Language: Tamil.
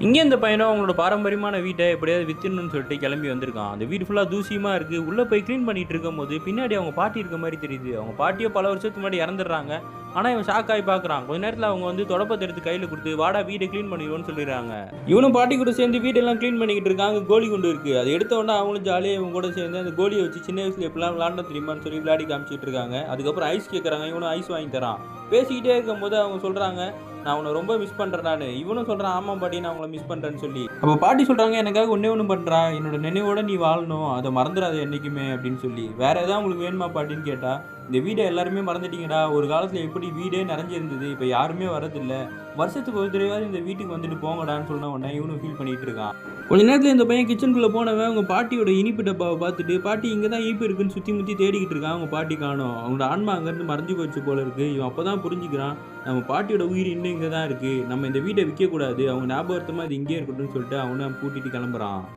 இங்கே இந்த பையனும் அவங்களோட பாரம்பரியமான வீட்டை எப்படியாவது வித்துடணும்னு சொல்லிட்டு கிளம்பி வந்திருக்கான். அந்த வீடு ஃபுல்லாக தூசியமா இருக்கு. உள்ள போய் க்ளீன் பண்ணிட்டு இருக்கும்போது பின்னாடி அவங்க பாட்டி இருக்க மாதிரி தெரியுது. அவங்க பாட்டியோ பல வருஷத்துக்கு முன்னாடி இறந்துடுறாங்க. ஆனா இவன் ஷாக் ஆகி பார்க்குறான். கொஞ்ச நேரத்தில் அவங்க வந்து தொடப்பத்தை எடுத்து கையில் கொடுத்து வாடா வீடை க்ளீன் பண்ணிடுவோன்னு சொல்லிடுறாங்க. இவனும் பாட்டி கூட சேர்ந்து வீடெல்லாம் க்ளீன் பண்ணிக்கிட்டு இருக்காங்க. கோலி குண்டு இருக்கு. அதை எடுத்த உடனே அவங்களும் ஜாலியாக இவங்க கூட சேர்ந்து அந்த கோலியை வச்சு சின்ன வயசுல எப்படிலாம் விளாண்ட தெரியுமான்னு சொல்லி விளையாடி காமிச்சிட்டு இருக்காங்க. அதுக்கப்புறம் ஐஸ் கேட்குறாங்க. இவனும் ஐஸ் வாங்கி தரான். பேசிக்கிட்டே இருக்கும்போது அவங்க சொல்றாங்க, நான் உன்னை ரொம்ப மிஸ் பண்ணுறேன் நான். இவனும் சொல்கிறான், ஆமாம் பாட்டி நான் உங்களை மிஸ் பண்ணுறேன்னு சொல்லி. அப்போ பாட்டி சொல்கிறாங்க, எனக்காக ஒன்றே ஒன்று பண்ணுறா, என்னோட நினைவோட நீ வாழணும், அதை மறந்துடாது என்றைக்குமே அப்படின்னு சொல்லி. வேறு எதாவது உங்களுக்கு வேணுமா பாட்டின்னு கேட்டால், இந்த வீடை எல்லாருமே மறந்துட்டீங்கடா. ஒரு காலத்தில் எப்படி வீடே நிறைஞ்சிருந்தது, இப்போ யாருமே வரதில்லை. வருஷத்துக்கு ஒரு தடவையாவது இந்த வீட்டுக்கு வந்துட்டு போங்கடான்னு சொன்ன உடனே இவனும் ஃபீல் பண்ணிட்டு இருக்கான். கொஞ்ச நேரத்தில் இந்த பையன் கிச்சனுக்குள்ளே போனவன் அவங்க பாட்டியோட இனிப்பு டப்பாவை பார்த்துட்டு, பாட்டி இங்கே தான் இனிப்பு இருக்குன்னு சுற்றி முற்றி தேடிக்கிட்டு இருக்கான். அவங்க பாட்டி காணோம். அவங்களோட ஆன்மா அங்கேருந்து மறைஞ்சு போச்சு போல இருக்குது. இவன் அப்போ தான் புரிஞ்சுக்கிறான், நம்ம பாட்டியோட உயிர் இன்னும் இங்கே தான் இருக்குது. நம்ம இந்த வீட்டை விற்கக்கூடாது, அவங்க ஞாபகார்த்தமாக இது இங்கே இருக்கட்டும்னு சொல்லிட்டு அவனை கூட்டிகிட்டு கிளம்புறான்.